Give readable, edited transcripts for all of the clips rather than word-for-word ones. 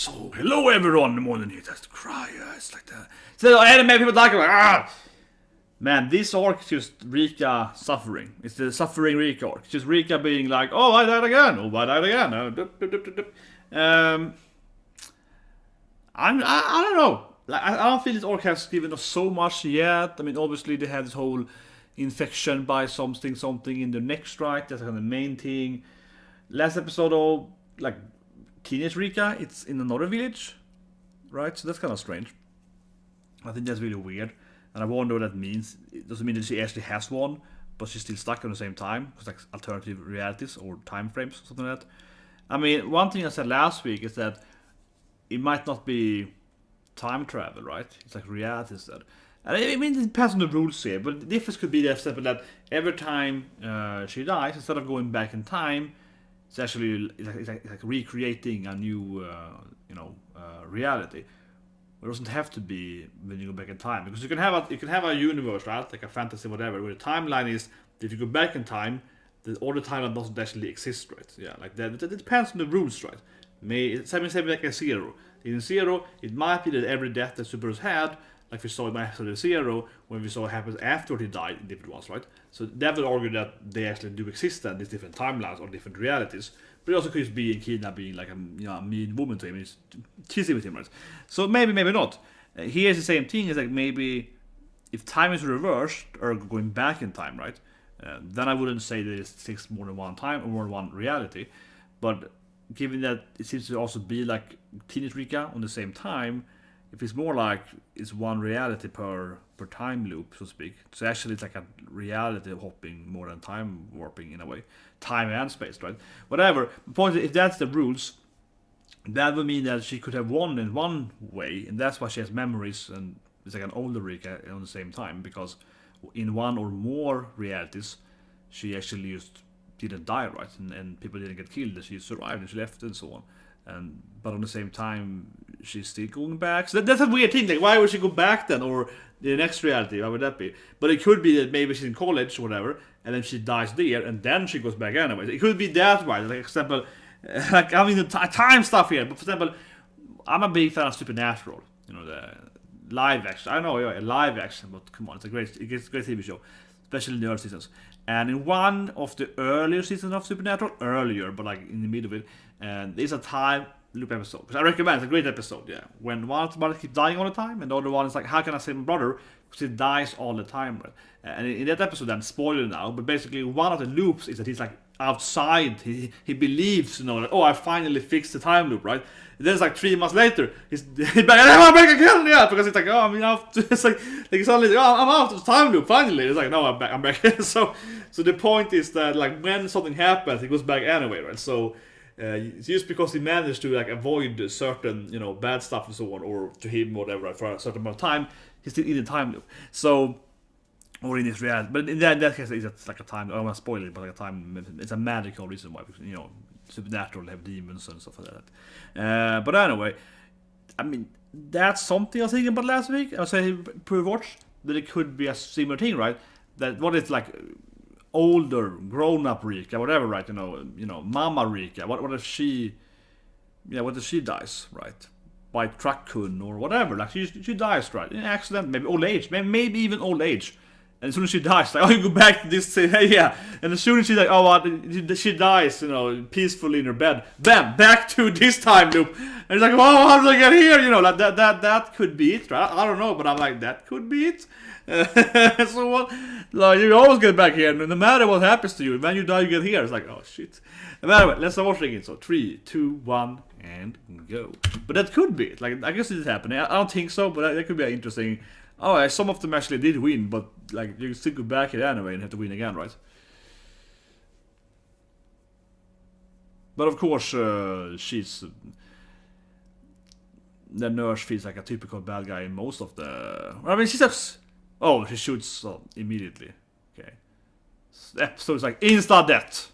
So, hello everyone, Myrmonden here, that's the cry, it's like that. So, anime people talking about, Man, this arc is just Rika suffering. It's the suffering Rika arc. It's just Rika being like, oh, I died again, oh, I died again. I don't know. Like, I don't feel this arc has given us so much yet. I mean, obviously they have this whole infection by something in the neck strike. That's kind of the main thing. Last episode, though, like teenage Rika, it's in another village, right? So that's kind of strange. I think that's really weird, and I wonder what that means. It doesn't mean that she actually has one, but she's still stuck at the same time, because like alternative realities or time frames, something like that. I mean, one thing I said last week is that it might not be time travel, right? It's like reality instead. And I mean, it depends on the rules here, but the difference could be that every time she dies, instead of going back in time, it's actually it's like recreating a new reality. It doesn't have to be when you go back in time, because you can have a universe, right, like a fantasy whatever, where the timeline is that if you go back in time, all the timeline doesn't actually exist, right? Yeah, like that. It depends on the rules, right? Same like a Zero. In Zero, it might be that every death that superheroes had, like we saw in episode Zero, when we saw what happens after he died in different ones, right? So that would argue that they actually do exist in these different timelines or different realities. But it also could just be Kidna being like a mean woman to him, and he's teasing with him, right? So maybe not. Here's the same thing. Is like maybe if time is reversed or going back in time, right? Then I wouldn't say that it exists more than one time or more than one reality. But given that it seems to also be like Teenage Rika on the same time, if it's more like it's one reality per time loop, so to speak. So actually it's like a reality hopping more than time warping in a way. Time and space, right? Whatever. The point is, if that's the rules, that would mean that she could have won in one way, and that's why she has memories and it's like an older Rika on the same time, because in one or more realities she actually just didn't die, right? And people didn't get killed, she survived and she left and so on. But on the same time she's still going back. So that's a weird thing, like why would she go back then, or the next reality, why would that be? But it could be that maybe she's in college or whatever, and then she dies there, and then she goes back anyways. It could be that way, like for example, like I mean the time stuff here, but for example, I'm a big fan of Supernatural, the live action. I know, yeah, live action, but come on, it's a great TV show, especially in the early seasons. And in one of the earlier seasons of Supernatural, but like in the middle of it, there's a time loop episode, which I recommend. It's a great episode, yeah. When one of the brothers keeps dying all the time, and the other one is like, how can I save my brother? Because he dies all the time, right? And in that episode, I'm spoiling now, but basically one of the loops is that he's like outside. He believes, like, oh, I finally fixed the time loop, right? And then it's like 3 months later, he's back, I'm back again, yeah, because it's like, oh, I mean, it's like suddenly, oh, I'm out of the time loop, finally. It's like, no, I'm back. so the point is that, like, when something happens, it goes back anyway, right? So, just because he managed to like avoid certain bad stuff and so on, or to him whatever for a certain amount of time, he's still in the time loop. So, or in his reality, but in that case it's like a time. I don't want to spoil it, but like a time. It's a magical reason why, because Supernatural have demons and stuff like that. But anyway, I mean that's something I was thinking about last week. I was saying pre-watch that it could be a similar thing, right? That what is like older, grown-up Rika, whatever, right? Mama Rika. What if she, what if she dies, right? By truck-kun or whatever. Like she dies, right? In an accident, maybe old age, maybe even old age. And as soon as she dies, like, oh, you go back to this, yeah. And as soon as she's like, oh, she dies, peacefully in her bed. Bam, back to this time loop. And it's like, oh, how did I get here? Like that could be it, right? I don't know, but I'm like, that could be it. So what? Like, you always get back here, no matter what happens to you. When you die, you get here. It's like, oh shit. But anyway, let's start watching it. So 3, 2, 1, and go. But that could be it. Like, I guess it is happening. I don't think so, but that could be interesting. Oh, some of them actually did win, but like you still go back here anyway and have to win again, right? But of course, she's the nurse feels like a typical bad guy in most of the. I mean, she says, oh, she shoots immediately. Okay, so it's like insta death.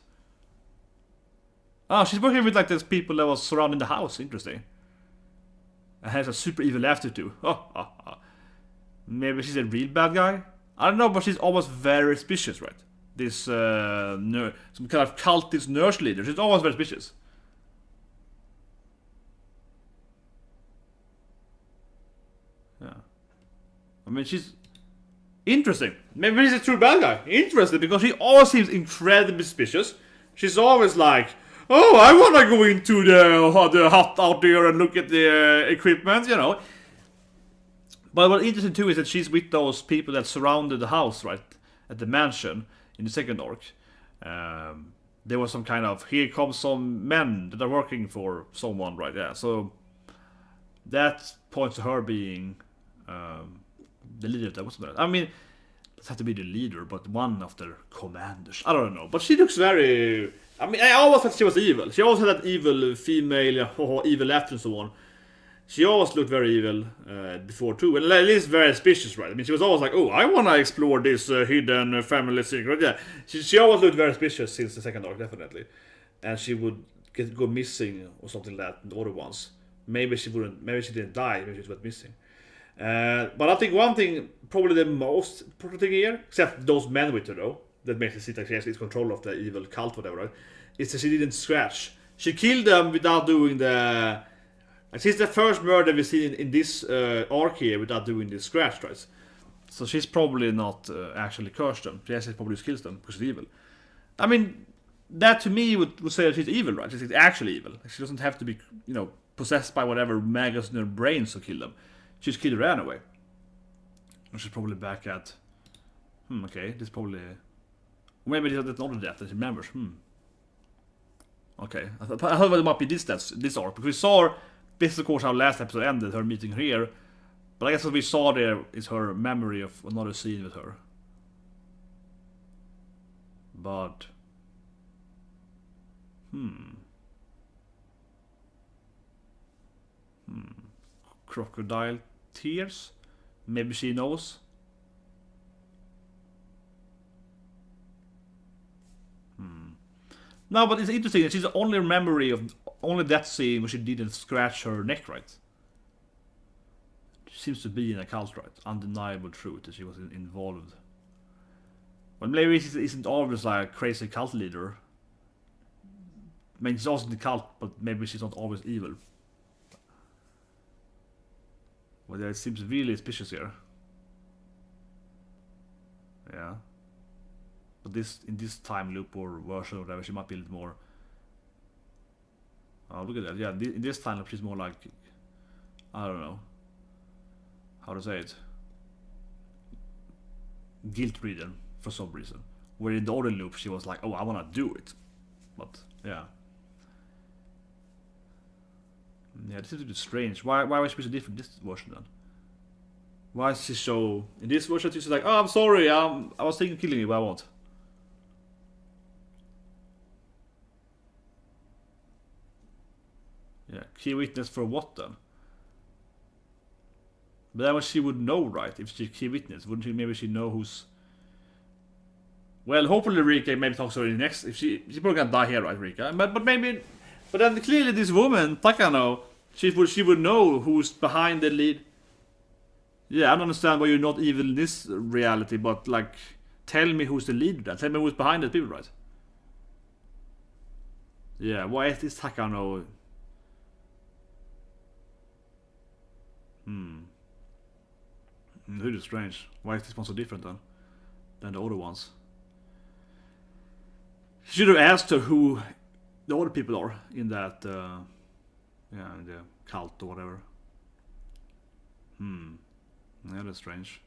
Oh, she's working with like these people that was surrounding the house. Interesting. And has a super evil laughter too. Maybe she's a real bad guy? I don't know, but she's almost very suspicious, right? This some kind of cultist nurse leader. She's almost very suspicious. I mean, she's interesting. Maybe he's a true bad guy. Interesting, because she always seems incredibly suspicious. She's always like, oh, I wanna go into the hut out there and look at the equipment, you know. But what's interesting too is that she's with those people that surrounded the house, right, at the mansion in the second arc. There was some kind of, here comes some men that are working for someone, right? Yeah, so that points to her being the leader. That wasn't that. I mean, it have to be the leader, but one of their commanders. I don't know, but she looks very. I mean, I always thought she was evil. She always had that evil female, evil laughter and so on. She always looked very evil before too, and at least very suspicious, right? I mean, she was always like, "Oh, I want to explore this hidden family secret." Yeah, she always looked very suspicious since the second arc, definitely. And she would go missing or something like that in the other ones. Maybe she wouldn't. Maybe she didn't die. Maybe she went missing. But I think one thing, probably the most important thing here, except those men with her though, that makes it seem like she has control of the evil cult, whatever, right? Is that she didn't scratch. She killed them without doing the. She's the first murder we've seen in this arc here without doing the scratch, right? So she's probably not actually cursed them. She actually probably just kills them because she's evil. I mean, that to me would say that she's evil, right? She's actually evil. She doesn't have to be, possessed by whatever maggots in her brains to kill them. She just killed her anyway. And she's probably back at. Okay, this probably. Maybe that's not a death that she remembers. Okay, I thought it might be this arc, because we saw. This is of course how last episode ended, her meeting here. But I guess what we saw there is her memory of another scene with her. But... Crocodile tears? Maybe she knows? No, but it's interesting that she's the only memory of only that scene where she didn't scratch her neck, right? She seems to be in a cult, right? Undeniable truth that she was involved. Well, maybe she isn't always like a crazy cult leader. I mean, she's also in the cult, but maybe she's not always evil. Well, yeah, it seems really suspicious here. Yeah. But in this time loop or version or whatever, she might be a little more. Oh, look at that. Yeah, in this time loop, she's more like. I don't know. How to say it? Guilt-ridden for some reason. Where in the other loop, she was like, oh, I wanna do it. But, yeah. Yeah, this is a bit strange. Why was she so different in this version then? Why is she so. In this version, she's like, oh, I'm sorry, I was thinking of killing you, but I won't. Yeah, key witness for what then? But then she would know, right? If she's key witness, wouldn't she? Maybe she know who's. Well, hopefully Rika maybe talks to her in the next. If she's probably gonna die here, right, Rika? But maybe. But then clearly this woman, Takano, she would know who's behind the lead. Yeah, I don't understand why you're not evil in this reality, but like, tell me who's the leader then. Tell me who's behind the people, right? Yeah, why is this Takano? Really strange. Why is this one so different then? Than the other ones? Should have asked her who the other people are in that, in the cult or whatever. Yeah, that's strange.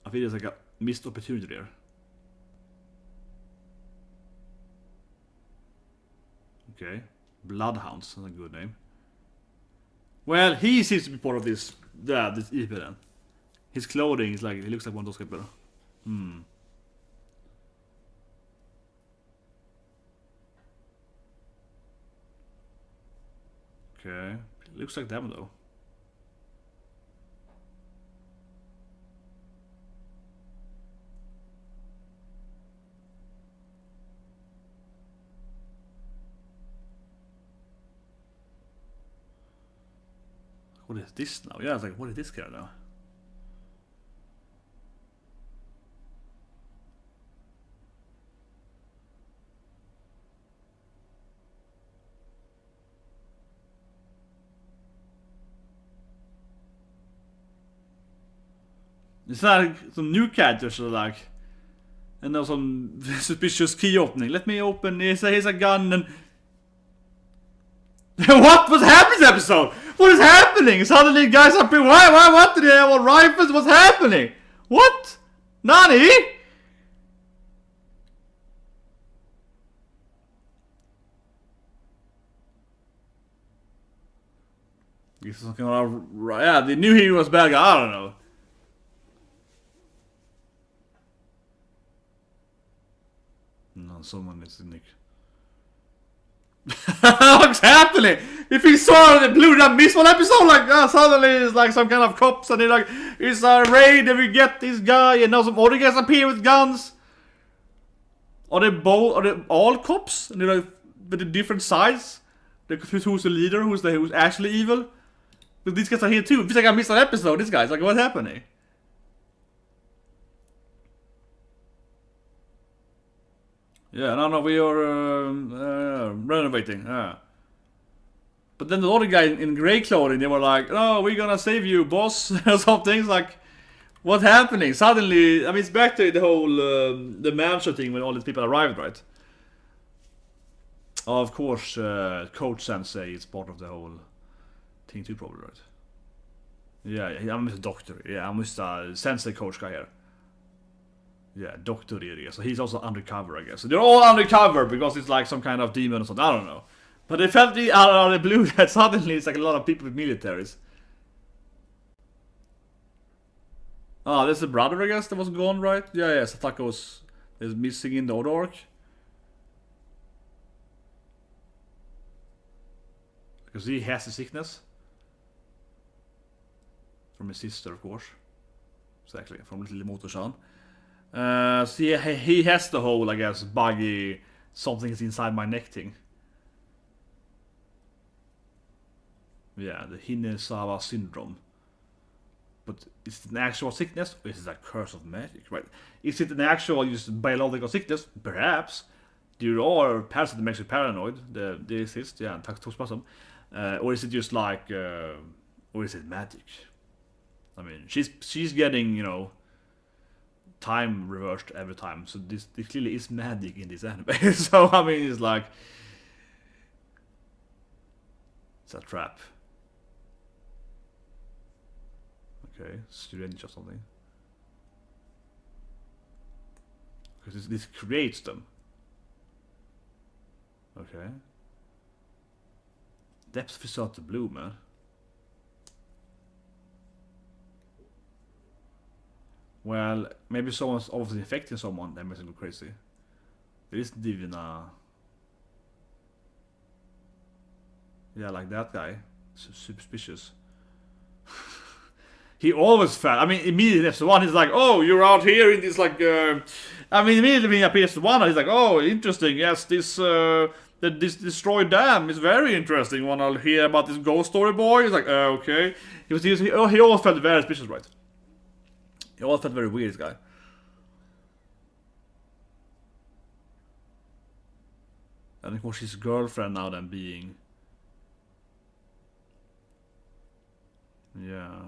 I feel there's like a missed opportunity there. Okay. Bloodhounds, that's a good name. Well, he seems to be part of this evil then. His clothing is like, he looks like one of those people. Okay. Looks like them though. What is this now? Yeah, I was like, what is this guy now? It's like some new characters are like, and there's some suspicious key opening. Let me open. Here's a gun and. What was happening this episode? What is happening? Suddenly guys up here. Why? What do they have all rifles? What's happening? What? Nani? This is something yeah, they knew he was bad guy. I don't know. No, someone is Nick. What's happening? If he saw the blue that missed one episode, like suddenly it's like some kind of cops and like it's a raid and we get this guy and now some other guys appear with guns. Are they all cops? And they're like with the different sides? They're confused who's the leader, who's actually evil. But these guys are here too. It feels like I missed an episode. This guy's like, what's happening? Yeah, no, we are renovating. But then the other guy in grey clothing, they were like, "Oh, we're gonna save you, boss," or something. It's like, what's happening? Suddenly, I mean, it's back to the whole the mansion thing when all these people arrived, right? Oh, of course, Coach Sensei is part of the whole thing too, probably, right? Yeah, I'm a doctor. Yeah, I'm just a Sensei coach guy here. Yeah, Doctor Rika. So he's also undercover, I guess. So they're all undercover because it's like some kind of demon or something. I don't know. But they felt out of the blue that suddenly it's like a lot of people with militaries. Oh, there's a brother, I guess, that was gone, right? Yeah, Sataka is missing in the other arc. Because he has a sickness. From his sister, of course. Exactly, from Little Motor-chan. So he has the whole, I guess, buggy, something is inside my neck thing. Yeah, the Hinazawa syndrome. But is it an actual sickness or is it a curse of magic, right? Is it an actual just biological sickness? Perhaps. There are parasites that makes you paranoid. They exist, yeah, toxoplasm. Or is it just like, or is it magic? I mean, she's getting, you know, time reversed every time, so this clearly is magic in this anime. So I mean, it's like it's a trap. Okay, syringe or something. Because this creates them. Okay. Depth fish out the blue, man. Well, maybe someone's obviously infecting someone, that makes it go crazy. There is Divina. Yeah, like that guy. Suspicious. He always felt, I mean, immediately in episode 1, he's like, oh, you're out here in this, like, I mean, immediately when he appears to 1, he's like, oh, interesting, yes, this destroyed dam is very interesting. Wanna hear about this ghost story, boy? He's like, okay. He always felt very suspicious, right? He always felt very weird, this guy. And of course his girlfriend now then being... Yeah.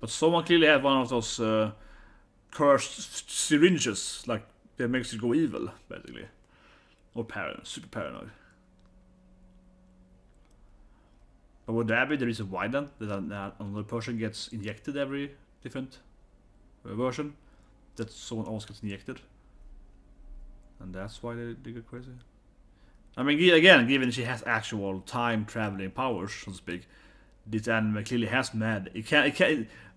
But someone clearly had one of those cursed syringes, like, that makes you go evil, basically. Or super paranoid. But would that be the reason why then? That another person gets injected every different version? That someone else gets injected? And that's why they get crazy? I mean, again, given she has actual time-traveling powers, so to speak, this anime clearly has mad.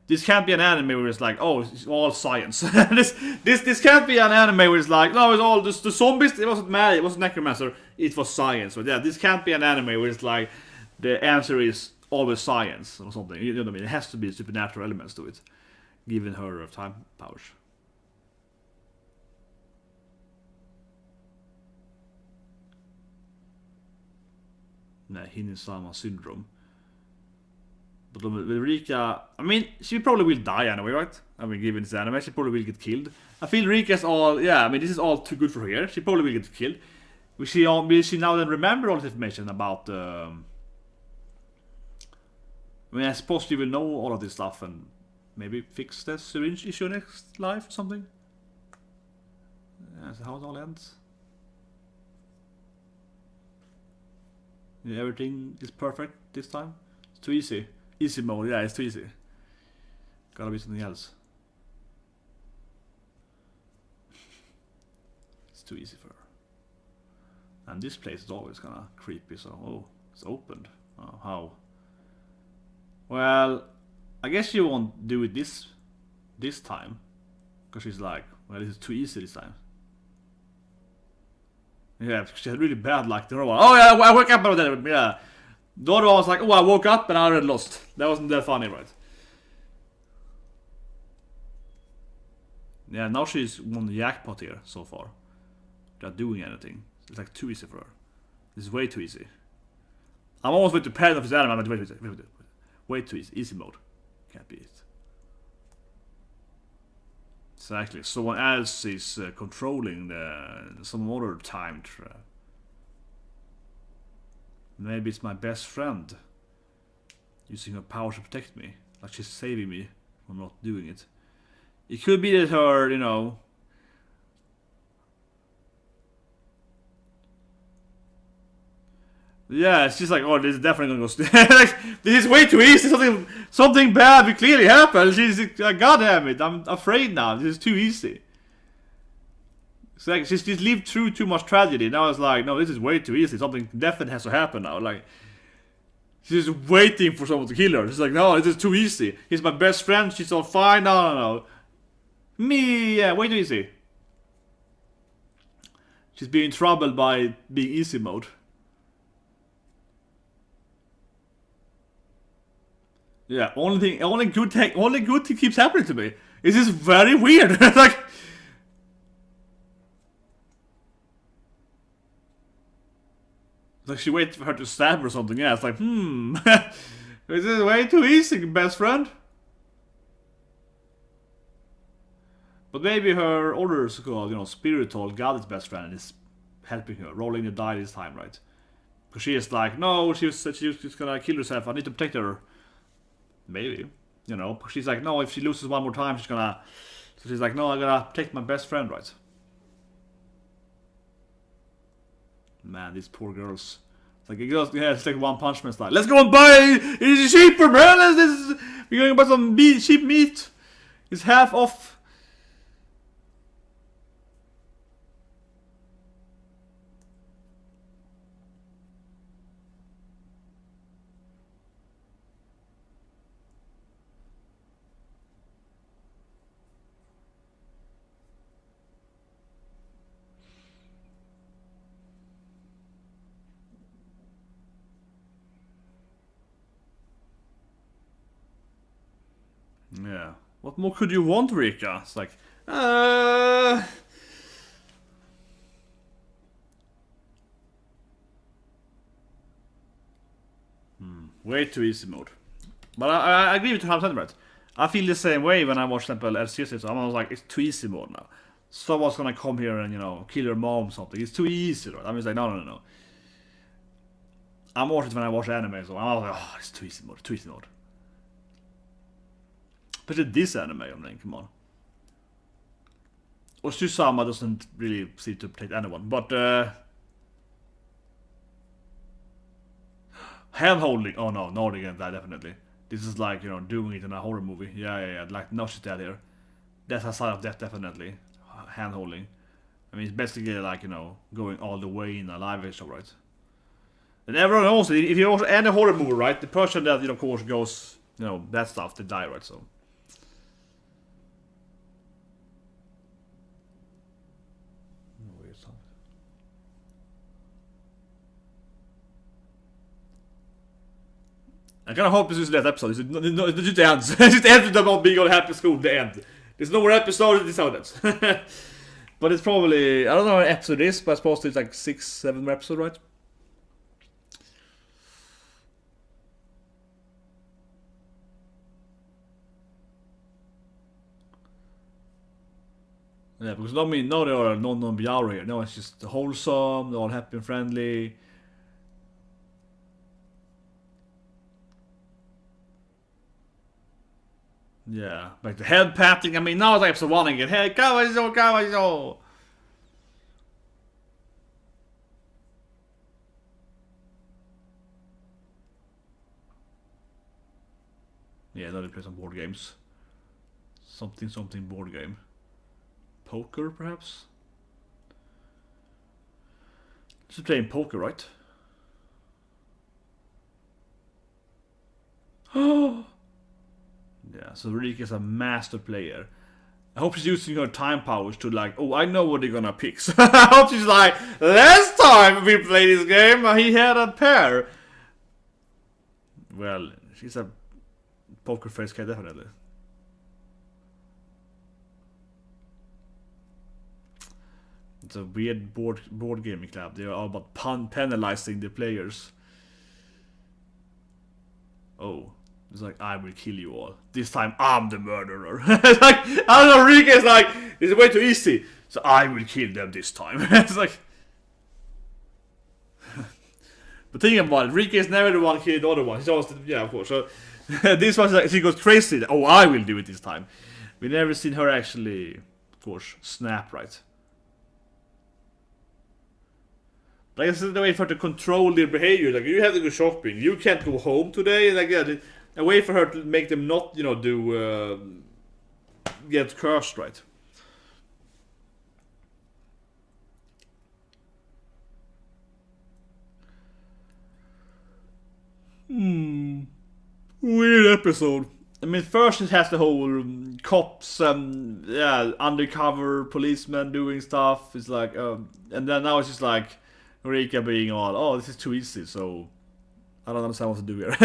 This can't be an anime where it's like, oh, it's all science. this can't be an anime where it's like, no, it's all the zombies. It wasn't mad. It wasn't necromancer. It was science. But yeah, this can't be an anime where it's like the answer is always science or something. You know what I mean? It has to be supernatural elements to it, given her time powers. Higurashi syndrome. But with Rika, I mean, she probably will die anyway, right? I mean, given this anime, she probably will get killed. I feel Rika's all, yeah, I mean, this is all too good for her. She probably will get killed. Will she now then remember all this information about, I mean, I suppose she will know all of this stuff and maybe fix the syringe issue next life or something? That's how it all ends. Yeah, everything is perfect this time. It's too easy. Easy mode, yeah, it's too easy. Gotta be something else. It's too easy for her. And this place is always kinda creepy, so oh, it's opened. Oh, how? Well, I guess she won't do it this time. Because she's like, well, this is too easy this time. Yeah, she had really bad luck. Oh yeah, I woke up and then, yeah. The other one was like, oh, I woke up and I already lost. That wasn't that funny, right? Yeah, now she's won the jackpot here so far. Not doing anything. It's like too easy for her. This is way too easy. I'm almost with the pen of his anime. Wait. Way too easy. Easy mode. Can't be it. Exactly. Someone else is controlling some other time trap. Maybe it's my best friend using her power to protect me. Like she's saving me from not doing it. It could be that her, you know... Yeah, it's just like, oh, this is definitely gonna go... like, this is way too easy. Something bad will clearly happen. She's like, God damn it, I'm afraid now. This is too easy. It's like she's lived through too much tragedy. Now it's like, no, this is way too easy. Something definitely has to happen now. Like, she's just waiting for someone to kill her. She's like, no, this is too easy. He's my best friend. She's all fine. No. Me, yeah, way too easy. She's being troubled by being easy mode. Yeah, only good thing keeps happening to me. This is very weird. Like. Like she waited for her to stab her or something. Yeah, it's like, this is way too easy, best friend. But maybe her other so-called, you know, spiritual god is best friend and is helping her, rolling the die this time, right? Because she is like, no, she's gonna kill herself. I need to protect her. Maybe, you know. She's like, no, if she loses one more time, she's gonna. So she's like, no, I gotta protect my best friend, right? Man, these poor girls. It's like, it's like One Punch Man style. Let's go and buy. It's cheaper, man. We're going to buy some cheap meat. It's half off. Yeah. What more could you want, Rika? It's like, way too easy mode. But I agree with you 100%, right? I feel the same way when I watch, for example, LCS, so I was like, it's too easy mode now. Someone's gonna come here and, you know, kill your mom or something. It's too easy, right? I'm just like, no. I'm watching when I watch anime, so I'm like, oh, it's too easy mode. But this anime, I mean, come on. Oyashiro-sama doesn't really seem to protect anyone, but hand holding. Oh no, not again. That definitely. This is like, you know, doing it in a horror movie. Yeah. Like no shit out here. That's a sign of death, definitely. Hand holding. I mean, it's basically like, you know, going all the way in a live show, right? And everyone knows it. If you watch any horror movie, right, the person that, you know, of course goes, you know, that stuff, they die, right? So. I kind of hope this is that episode. It's just the end. It's just the end about being on Happy School. The end. There's no more episode. This is how that's. But it's probably, I don't know what episode it is, but I suppose it's like 6-7 episodes, right? Yeah, because no, no, they are non-biaur here. No, it's just wholesome. They're all happy and friendly. Yeah, like the head patting. I mean, now it's like episode 1 again. Hey, kawaii-so, kawaii-so. Yeah, now they play some board games. Something board game. Poker, perhaps? She's playing poker, right? Oh! Yeah, so Rika is a master player. I hope she's using her time powers to like, oh, I know what they're gonna pick. So I hope she's like, last time we played this game, he had a pair. Well, she's a poker face guy, definitely. It's a weird board gaming club. They are all about penalizing the players. Oh, it's like, I will kill you all. This time I'm the murderer. It's like, I don't know, Rika is like, it's way too easy. So I will kill them this time. It's like... But thinking about it, Rika is never the one killing the other one. He's always, yeah, of course. So this one, like, she goes crazy. Oh, I will do it this time. We never seen her actually, of course, snap, right? But I guess it's a way for her to control their behavior. Like, you have to go shopping. You can't go home today. Like, yeah, a way for her to make them not, you know, do get cursed, right? Weird episode. I mean, first it has the whole cops and yeah, undercover policemen doing stuff. It's like, and then now it's just like Rika being all, oh, this is too easy, so I don't understand what to do here.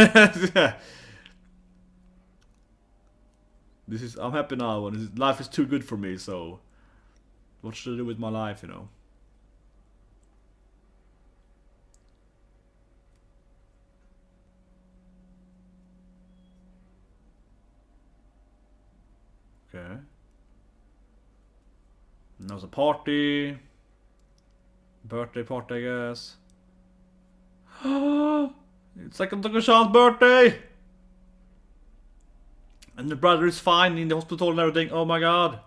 Yeah. I'm happy now, and life is too good for me, so what should I do with my life, you know? Okay. And there was a party. Birthday party, I guess. It's like Naku-chan's birthday! And the brother is fine in the hospital and everything. Oh my god.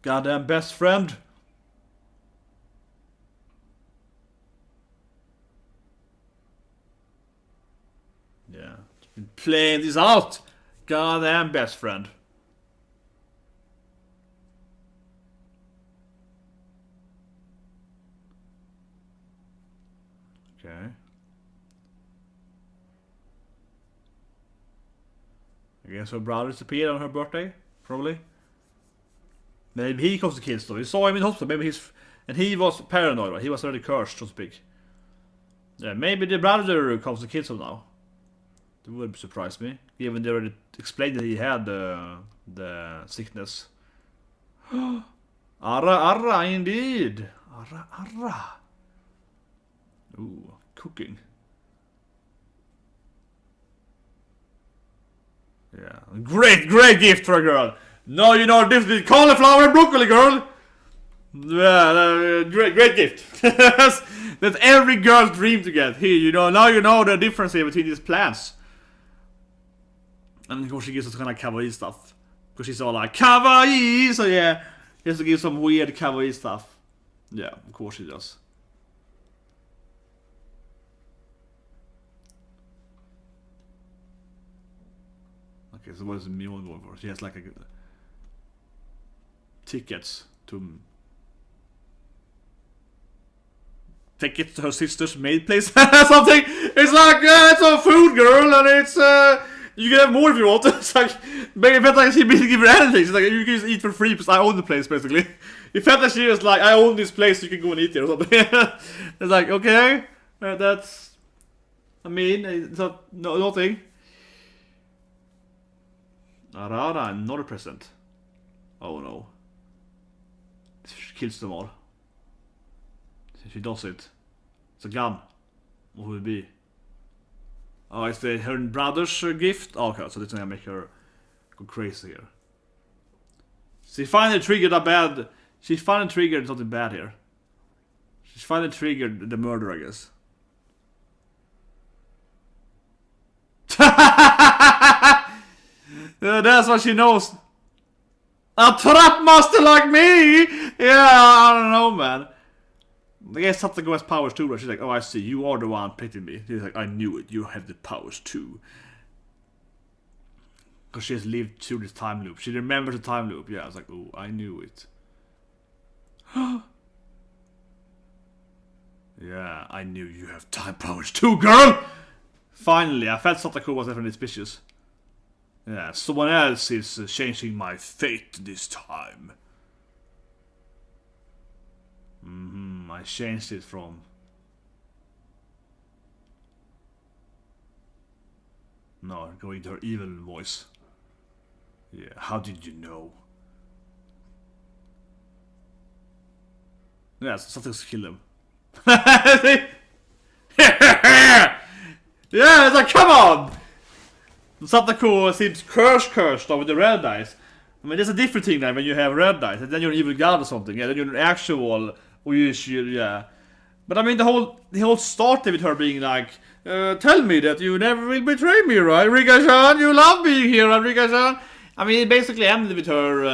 Goddamn best friend. Yeah. Been playing this out. Goddamn best friend. Okay. I guess her brother disappeared on her birthday, probably. Maybe he comes to kill though. We saw him in hospital. Maybe and he was paranoid. Right? He was already cursed, so to speak. Yeah, maybe the brother comes to kill him now. That would surprise me, given they already explained that he had the sickness. Arra, indeed. Arra. Ooh, cooking. Yeah, great gift for a girl. No, you know different cauliflower and broccoli, girl. Yeah, great gift. That's every girl's dream to get. Here, you know, now you know the difference here between these plants. And of course she gives us kind of kawaii stuff. Because she's all like, kawaii! So yeah, she has to give some weird kawaii stuff. Yeah, of course she does. Okay, so what is Myrmonden going for? She has like tickets to her sister's maid place. Something. It's like, it's a food, girl, and it's you can have more if you want. It's like, maybe like she didn't give her anything. She's like, you can just eat for free because I own the place, basically. It felt like she was like, I own this place, you can go and eat here or something. It's like, okay, that's, I mean, it's not nothing. Arara, another present. Oh no. She kills them all. She does it. It's a gun. What would it be? Oh, it's her brother's gift? Oh, okay, so this is gonna make her go crazy here. She finally triggered a bad... She finally triggered something bad here. She finally triggered the murder, I guess. That's what she knows. A trap master like me! Yeah, I don't know, man. I guess Satoko has powers too, right? She's like, oh, I see, you are the one picking me. She's like, I knew it, you have the powers too. Because she has lived through this time loop. She remembers the time loop. Yeah, I was like, oh, I knew it. Yeah, I knew you have time powers too, girl! Finally, I felt Satoko was definitely suspicious. Yeah, someone else is changing my fate this time. I changed it from... No, going to her evil voice. Yeah, how did you know? Yeah, something's kill him. Yeah, it's like, come on! Satoko seems cursed with the red eyes. I mean, there's a different thing there when you have red eyes, and then you're an evil god or something. Yeah, then you're an actual Oyashiro, yeah. But I mean, the whole started with her being like, tell me that you never will betray me, right? Rika-san, you love being here, right, Rika-san? I mean, it basically ended with her,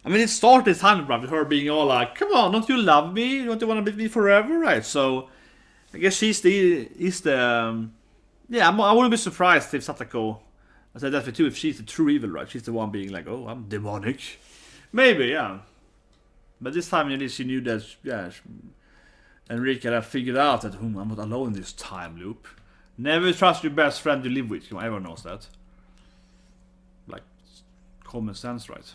I mean, it started this time with her being all like, come on, don't you love me? Don't you want to be with me forever, right? So, I guess she's the yeah, I wouldn't be surprised if Satoko, I said that for too, if she's the true evil, right? She's the one being like, oh, I'm demonic. Maybe, yeah. But this time, at least she knew that, yeah, and Rika had figured out that, I'm not alone in this time loop. Never trust your best friend you live with. Everyone knows that. Like, common sense, right?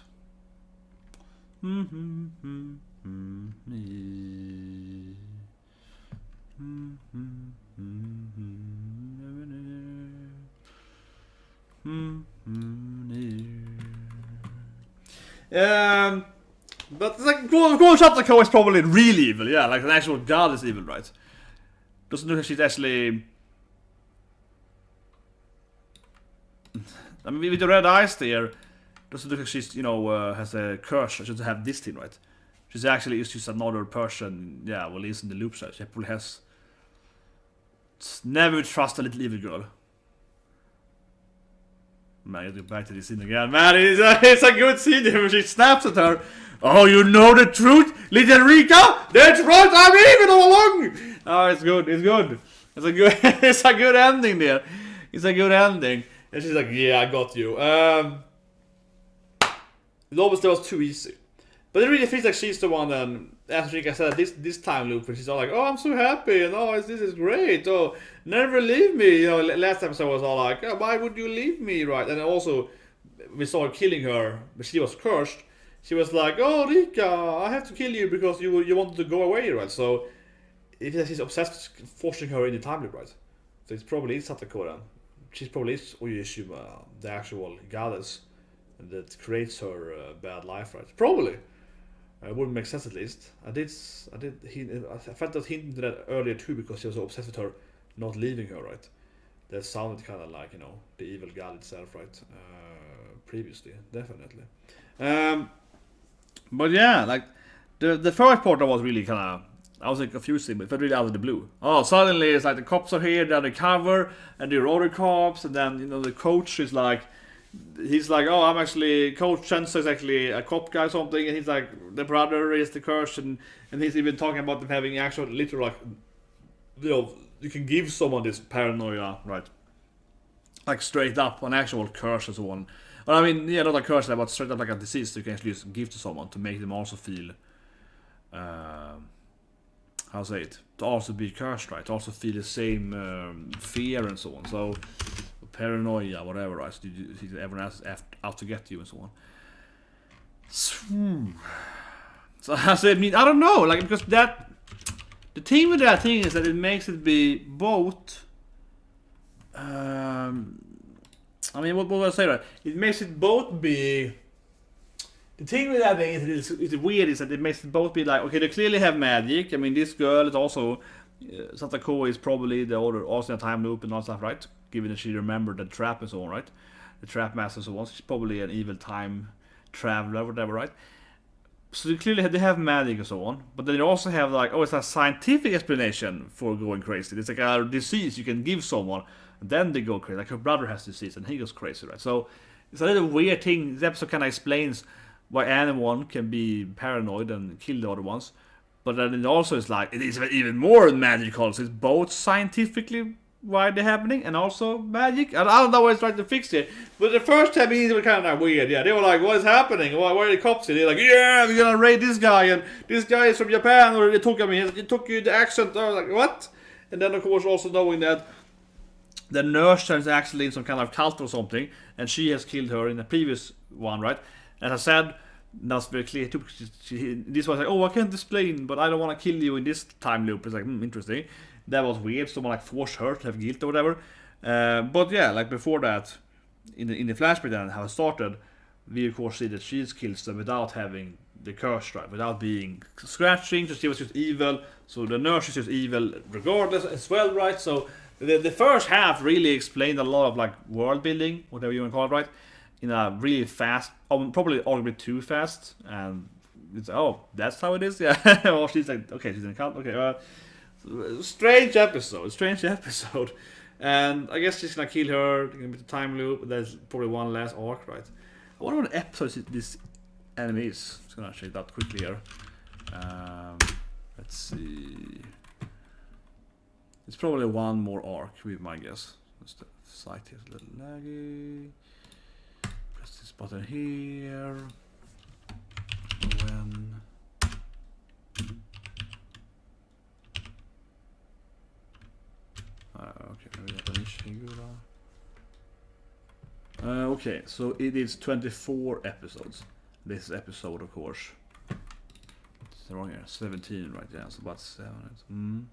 But it's like, of course, Satoko is probably really evil, yeah, like an actual god is evil, right? Doesn't look like she's actually... I mean, with the red eyes there, doesn't look like she's, has a curse. She doesn't have this thing, right? She's actually just another person, yeah, well, is in the loop side. She probably has... Never trust a little evil girl. Man, I gotta go back to this scene again. Man, it's a good scene here where she snaps at her. Oh, you know the truth, little Rika? That's right, I'm evil all along! Oh, it's good, it's good. It's a good, it's a good ending there. It's a good ending. And she's like, yeah, I got you. It obviously was too easy. But it really feels like she's the one, and as Rika said, this time loop, where she's all like, oh, I'm so happy, and oh, this is great, oh, never leave me. Last episode was all like, oh, why would you leave me, right? And also, we saw her killing her, but she was cursed. She was like, oh, Rika, I have to kill you because you wanted to go away, right? So, she's obsessed with forcing her in the time loop, right? So it's probably Satoko then. She's probably Oyashiro, the actual goddess that creates her bad life, right? Probably. It wouldn't make sense at least. I felt that hinting to that earlier too because she was so obsessed with her not leaving her, right? That sounded kind of like, the evil god itself, right? Previously, definitely. But yeah, like, the first part was really kind of, I was like confusing, but it felt really out of the blue. Oh, suddenly it's like the cops are here, they're undercover, and there are other cops, and then, the coach is like, he's like, oh, I'm actually, Coach Chenso is actually a cop guy or something, and he's like, the brother is the curse, and he's even talking about them having actual, literal, like, you can give someone this paranoia, right? Like, straight up, an actual curse or so on. Well, I mean, yeah, not a curse, but straight up like a disease you can actually just give to someone to make them also feel, how to say it, to also be cursed, right? To also feel the same fear and so on. So, paranoia, whatever, right? So everyone else is out to get you and so on. So I mean, I don't know, like, because the thing with that thing is that it makes it be both. I mean, what will I say, right? It makes it both be. The thing with that thing is weird is that it makes it both be like, okay, they clearly have magic. I mean, this girl is also Satoko is probably the older, also in a time loop and all stuff, right? Given that she remembered the trap and so on, right? The trap master and so on. She's probably an evil time traveler, whatever, right? So they have magic and so on, but then they also have like, it's a scientific explanation for going crazy. It's like a disease you can give someone, and then they go crazy. Like her brother has disease and he goes crazy, right? So it's a little weird thing. This episode kind of explains why anyone can be paranoid and kill the other ones, but then it also is like it is even more magical. So it's both scientifically why they're happening and also magic. And I don't know what it's trying to fix it, but the first time it was kind of weird. Yeah, they were like, "What is happening? Why are the cops here?" They're like, "Yeah, we're gonna raid this guy, and this guy is from Japan, or they took you the accent." I was like, "What?" And then of course also knowing that the nurse is actually in some kind of cult or something, and she has killed her in the previous one, right? As I said, that's very clear too. This was like, "Oh, I can't explain, but I don't want to kill you in this time loop." It's like, interesting. That was weird. Someone like forced her to have guilt or whatever. But yeah, like before that, in the flashback then how it started, we of course see that she's killed them without having the curse, right? Without being scratching. So she was just evil. So the nurse is just evil regardless as well, right? So the first half really explained a lot of like world building, whatever you want to call it, right? In a really fast, probably arguably too fast, and it's that's how it is, yeah. Or she's like, okay, she's in a cult, okay. Strange episode, and I guess she's gonna kill her. Gonna be the time loop. There's probably one last arc, right? I wonder what episodes this anime is. Just gonna check that quickly here. Let's see. It's probably one more arc, with my guess. Just the site here is a little laggy. Press this button here. When. Okay, maybe that's an Higura. Okay, so it is 24 episodes. This episode, of course. It's wrong here. 17 right there, so about 7.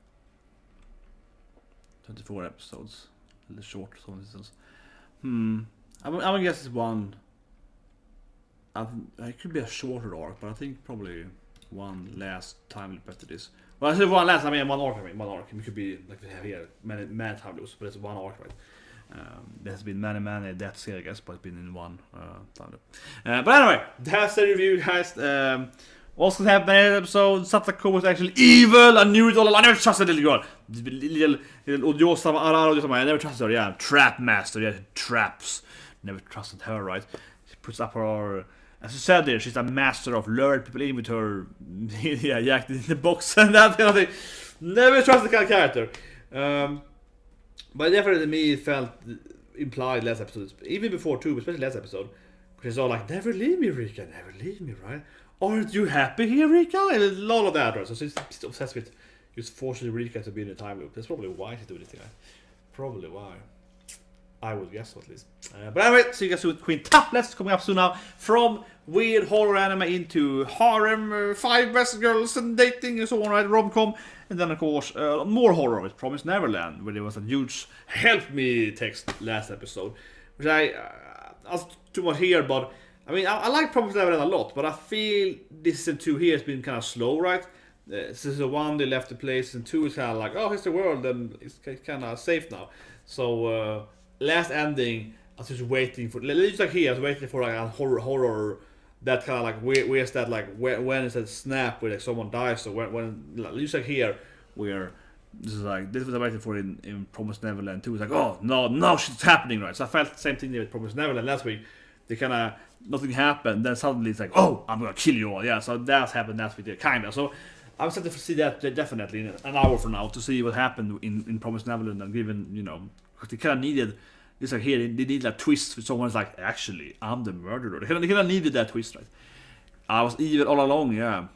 24 episodes. A little short, some distance. I'm gonna guess it's one. It could be a shorter arc, but I think probably one last time loop after this. Well, I said one last. One arc. It could be like we have here, many time loops, but it's one arc, right? There's been many deaths here, I guess, but it's been in one time loop. But anyway, that's the review, guys. Also happened in the episode. Satoko was actually evil. I knew it all along. I never trusted the little girl. Little Oyashiro-sama. I never trusted her. Yeah, trap master. Yeah, traps. Never trusted her, right? She puts up her. As you said there, she's a master of luring people in with her, yacked in the box and that kind of thing. Never trusted the kind of character. But definitely to me it felt implied last episode, even before too, especially last episode. Because it's all like, never leave me, Rika, never leave me, right? Aren't you happy here, Rika? And a lot of that, right? So she's obsessed with just forcing Rika to be in a time loop. That's probably why she's doing this thing, right? Probably why. I would guess so, at least. But anyway, see you guys with Queen Topless coming up soon now. From weird horror anime into harem, 5 best girls and dating and so on, right? Rom-com. And then, of course, more horror with Promised Neverland, where there was a huge help me text last episode. Which I was too much here, but I mean, I like Promised Neverland a lot, but I feel this season 2 here has been kind of slow, right? Season 1 they left the place, and 2 is kind of like, oh, here's the world, and it's kind of safe now. So, last ending, I was just waiting for, just like here, I was waiting for like a horror that kind of like, where's that, like, when is that snap where like someone dies, or when just like here, where this is like, this was I waiting for in Promised Neverland 2, it's like, oh, no, shit's happening, right? So I felt the same thing there with Promised Neverland last week. They kind of, nothing happened, then suddenly it's like, oh, I'm gonna kill you all, yeah, so that's happened last week, kind of, so I'm excited to see that definitely in an hour from now, to see what happened in Promised Neverland, and given, because they kind of needed, it's like here, they need that twist, where someone's like, actually, I'm the murderer. They kind of needed that twist, right? I was evil all along, yeah.